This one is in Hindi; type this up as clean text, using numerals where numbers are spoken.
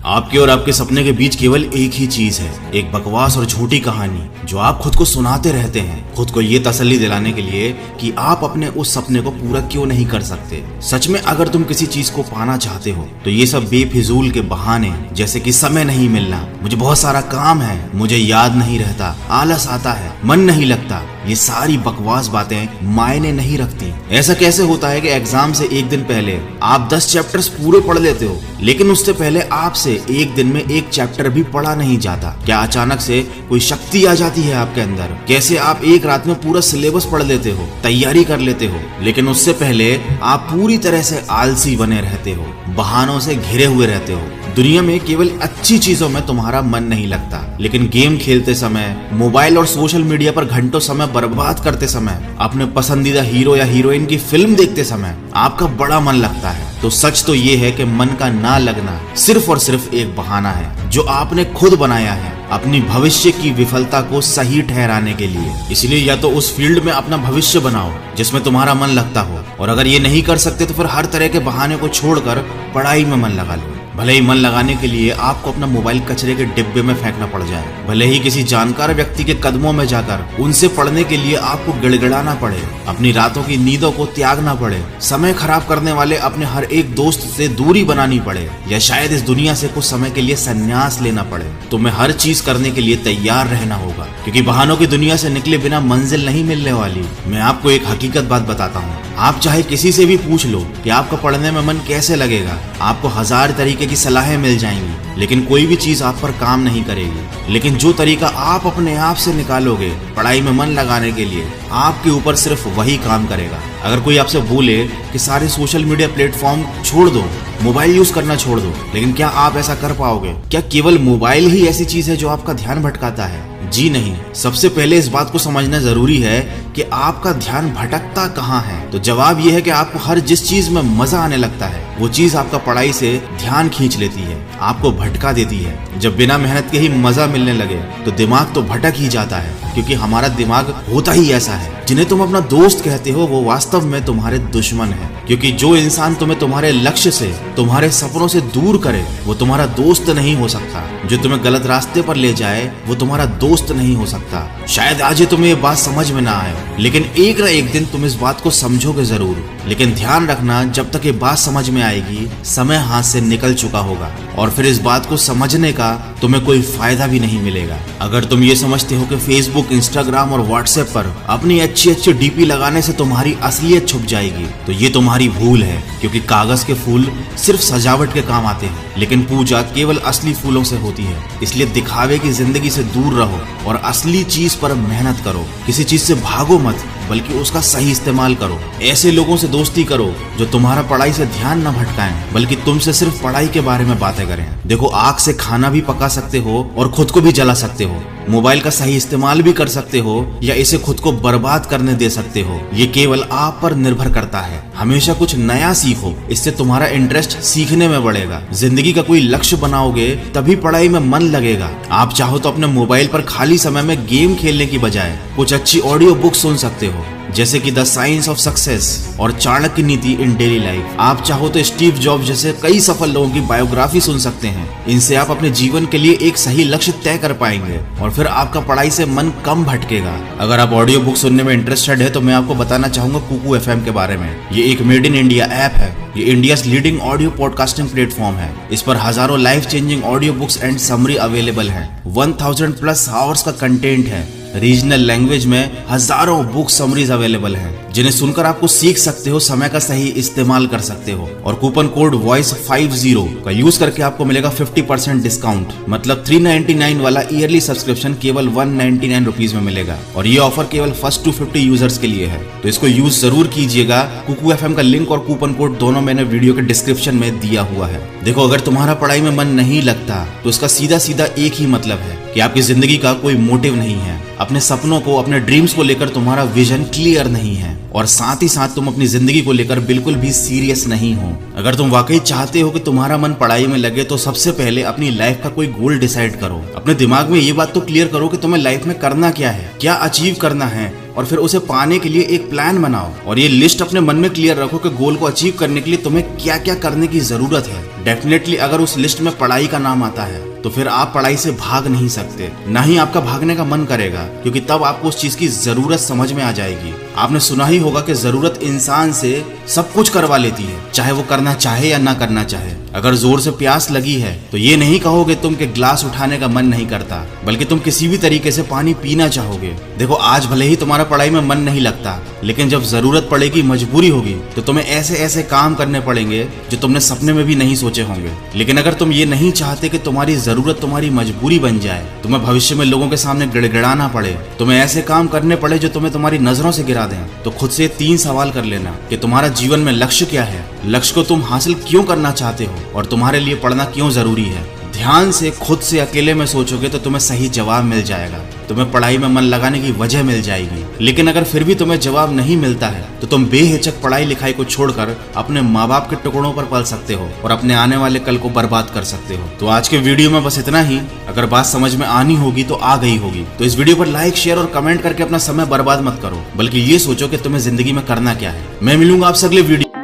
आपके और आपके सपने के बीच केवल एक ही चीज है, एक बकवास और झूठी कहानी जो आप खुद को सुनाते रहते हैं, खुद को ये तसल्ली दिलाने के लिए कि आप अपने उस सपने को पूरा क्यों नहीं कर सकते। सच में अगर तुम किसी चीज को पाना चाहते हो तो ये सब बेफिजूल के बहाने, जैसे कि समय नहीं मिलना, मुझे बहुत सारा काम है, मुझे याद नहीं रहता, आलस आता है, मन नहीं लगता, ये सारी बकवास बातें मायने नहीं रखती। ऐसा कैसे होता है कि एग्जाम से एक दिन पहले आप 10 चैप्टर्स पूरे पढ़ लेते हो, लेकिन उससे पहले आपसे एक दिन में एक चैप्टर भी पढ़ा नहीं जाता? क्या अचानक से कोई शक्ति आ जाती है आपके अंदर? कैसे आप एक रात में पूरा सिलेबस पढ़ लेते हो, तैयारी कर लेते हो, लेकिन उससे पहले आप पूरी तरह से आलसी बने रहते हो, बहानों से घिरे हुए रहते हो। दुनिया में केवल अच्छी चीजों में तुम्हारा मन नहीं लगता, लेकिन गेम खेलते समय, मोबाइल और सोशल मीडिया पर घंटों समय बर्बाद करते समय, अपने पसंदीदा हीरो या हीरोइन की फिल्म देखते समय आपका बड़ा मन लगता है। तो सच तो ये है कि मन का ना लगना सिर्फ और सिर्फ एक बहाना है जो आपने खुद बनाया है अपनी भविष्य की विफलता को सही ठहराने के लिए। इसलिए या तो उस फील्ड में अपना भविष्य बनाओ जिसमें तुम्हारा मन लगता हो, और अगर ये नहीं कर सकते तो फिर हर तरह के बहाने को छोड़कर पढ़ाई में मन लगा लो। भले ही मन लगाने के लिए आपको अपना मोबाइल कचरे के डिब्बे में फेंकना पड़ जाए, भले ही किसी जानकार व्यक्ति के कदमों में जाकर उनसे पढ़ने के लिए आपको गिड़गिड़ाना पड़े, अपनी रातों की नींदों को त्यागना पड़े, समय खराब करने वाले अपने हर एक दोस्त से दूरी बनानी पड़े, या शायद इस दुनिया से कुछ समय के लिए संन्यास लेना पड़े, तो मैं हर चीज करने के लिए तैयार रहना होगा, क्योंकि बहानों की दुनिया से निकले बिना मंजिल नहीं मिलने वाली। मैं आपको एक हकीकत बात बताता हूँ, आप चाहे किसी से भी पूछ लो कि आपका पढ़ने में मन कैसे लगेगा, आपको 1000 तरीके की सलाहें मिल जाएंगी, लेकिन कोई भी चीज आप पर काम नहीं करेगी। लेकिन जो तरीका आप अपने आप से निकालोगे पढ़ाई में मन लगाने के लिए, आपके ऊपर सिर्फ वही काम करेगा। अगर कोई आपसे बोले कि सारे सोशल मीडिया प्लेटफॉर्म छोड़ दो, मोबाइल यूज करना छोड़ दो, लेकिन क्या आप ऐसा कर पाओगे? क्या केवल मोबाइल ही ऐसी चीज है जो आपका ध्यान भटकाता है? जी नहीं। सबसे पहले इस बात को समझना जरूरी है कि आपका ध्यान भटकता कहाँ है। तो जवाब यह है कि आपको हर जिस चीज में मजा आने लगता है वो चीज आपका पढ़ाई से ध्यान खींच लेती है, आपको भटका देती है। जब बिना मेहनत के ही मजा मिलने लगे तो दिमाग तो भटक ही जाता है, क्योंकि हमारा दिमाग होता ही ऐसा है। जिन्हें तुम अपना दोस्त कहते हो वो वास्तव में तुम्हारे दुश्मन है, क्योंकि जो इंसान तुम्हें तुम्हारे लक्ष्य से, तुम्हारे सपनों से दूर करे वो तुम्हारा दोस्त नहीं हो सकता। जो तुम्हें गलत रास्ते पर ले जाए वो तुम्हारा दोस्त नहीं हो सकता। शायद आज ये तुम्हें ये बात समझ में ना आए, लेकिन एक न एक दिन तुम इस बात को समझोगे जरूर। लेकिन ध्यान रखना, जब तक ये बात समझ में आएगी समय हाथ से निकल चुका होगा, और फिर इस बात को समझने का तुम्हें कोई फायदा भी नहीं मिलेगा। अगर तुम ये समझते हो कि फेसबुक, इंस्टाग्राम और व्हाट्सएप पर अपनी अच्छी डीपी लगाने से तुम्हारी असलियत छुप जाएगी, तो ये तुम्हारी भूल है, क्योंकि कागज के फूल सिर्फ सजावट के काम आते हैं, लेकिन पूजा केवल असली फूलों से होती है। इसलिए दिखावे की जिंदगी से दूर रहो और असली चीज पर मेहनत करो। किसी चीज से भागो मत, बल्कि उसका सही इस्तेमाल करो। ऐसे लोगों से दोस्ती करो जो तुम्हारा पढ़ाई से ध्यान न भटकाएं, बल्कि तुमसे सिर्फ पढ़ाई के बारे में बातें करें। देखो, आग से खाना भी पका सकते हो और खुद को भी जला सकते हो। मोबाइल का सही इस्तेमाल भी कर सकते हो या इसे खुद को बर्बाद करने दे सकते हो। ये केवल आप पर निर्भर करता है। हमेशा कुछ नया सीखो, इससे तुम्हारा इंटरेस्ट सीखने में बढ़ेगा। जिंदगी का कोई लक्ष्य बनाओगे तभी पढ़ाई में मन लगेगा। आप चाहो तो अपने मोबाइल पर खाली समय में गेम खेलने की बजाय कुछ अच्छी ऑडियो बुक सुन सकते हो, जैसे कि द साइंस ऑफ सक्सेस और चाणक्य नीति इन डेली लाइफ। आप चाहो तो स्टीव जॉब जैसे कई सफल लोगों की बायोग्राफी सुन सकते हैं। इनसे आप अपने जीवन के लिए एक सही लक्ष्य तय कर पाएंगे और फिर आपका पढ़ाई से मन कम भटकेगा। अगर आप ऑडियो बुक सुनने में इंटरेस्टेड है तो मैं आपको बताना चाहूंगा कुकू FM के बारे में। ये एक मेड इन इंडिया ऐप है। ये India's leading audio podcasting platform है। इस पर हजारों life changing audio books and summary available है। 1000+ आवर्स का कंटेंट है। रीजनल लैंग्वेज में हजारों बुक समरीज अवेलेबल हैं, जिन्हें सुनकर आपको सीख सकते हो, समय का सही इस्तेमाल कर सकते हो। और कूपन कोड वॉइस50 का यूज करके आपको मिलेगा 50% डिस्काउंट। मतलब 399 वाला ईयरली सब्सक्रिप्शन केवल 199 रुपीज में मिलेगा। और ये ऑफर केवल फर्स्ट 250 यूजर्स के लिए है, तो इसको यूज जरूर कीजिएगा। कुकू FM का लिंक और कूपन कोड दोनों मैंने वीडियो के डिस्क्रिप्शन में दिया हुआ है। देखो, अगर तुम्हारा पढ़ाई में मन नहीं लगता तो इसका सीधा सीधा एक ही मतलब है कि आपकी जिंदगी का कोई मोटिव नहीं है। अपने सपनों को, अपने ड्रीम्स को लेकर तुम्हारा विजन क्लियर नहीं है, और साथ ही साथ तुम अपनी जिंदगी को लेकर बिल्कुल भी सीरियस नहीं हो। अगर तुम वाकई चाहते हो कि तुम्हारा मन पढ़ाई में लगे तो सबसे पहले अपनी लाइफ का कोई गोल डिसाइड करो। अपने दिमाग में ये बात तो क्लियर करो कि तुम्हें लाइफ में करना क्या है, क्या अचीव करना है, और फिर उसे पाने के लिए एक प्लान बनाओ। और ये लिस्ट अपने मन में क्लियर रखो कि गोल को अचीव करने के लिए तुम्हें क्या क्या करने की जरूरत है। डेफिनेटली अगर उस लिस्ट में पढ़ाई का नाम आता है तो फिर आप पढ़ाई से भाग नहीं सकते, ना ही आपका भागने का मन करेगा, क्योंकि तब आपको उस चीज की जरूरत समझ में आ जाएगी। आपने सुना ही होगा कि जरूरत इंसान से सब कुछ करवा लेती है, चाहे वो करना चाहे या ना करना चाहे। अगर जोर से प्यास लगी है तो ये नहीं कहोगे तुम कि ग्लास उठाने का मन नहीं करता, बल्कि तुम किसी भी तरीके से पानी पीना चाहोगे। देखो, आज भले ही तुम्हारा पढ़ाई में मन नहीं लगता, लेकिन जब जरूरत पड़ेगी, मजबूरी होगी, तो तुम्हें ऐसे ऐसे काम करने पड़ेंगे जो तुमने सपने में भी नहीं सोचे होंगे। लेकिन अगर तुम ये नहीं चाहते कि तुम्हारी जरूरत तुम्हारी मजबूरी बन जाए, तुम्हें भविष्य में लोगों के सामने गिड़गिड़ाना पड़े, तुम्हें ऐसे काम करने पड़े जो तुम्हें तुम्हारी नजरों से गिरा दें, तो खुद से 3 सवाल कर लेना कि तुम्हारा जीवन में लक्ष्य क्या है, लक्ष्य को तुम हासिल क्यों करना चाहते हो, और तुम्हारे लिए पढ़ना क्यों जरूरी है। ध्यान से खुद से अकेले में सोचोगे तो तुम्हें सही जवाब मिल जाएगा, तुम्हें पढ़ाई में मन लगाने की वजह मिल जाएगी। लेकिन अगर फिर भी तुम्हें जवाब नहीं मिलता है तो तुम बेहिचक पढ़ाई लिखाई को छोड़कर अपने माँ बाप के टुकड़ों पर पल सकते हो और अपने आने वाले कल को बर्बाद कर सकते हो। तो आज के वीडियो में बस इतना ही। अगर बात समझ में आनी होगी तो आ गई होगी, तो इस वीडियो पर लाइक, शेयर और कमेंट करके अपना समय बर्बाद मत करो, बल्कि ये सोचो कि तुम्हें जिंदगी में करना क्या है। मैं मिलूंगा आपसे अगले वीडियो।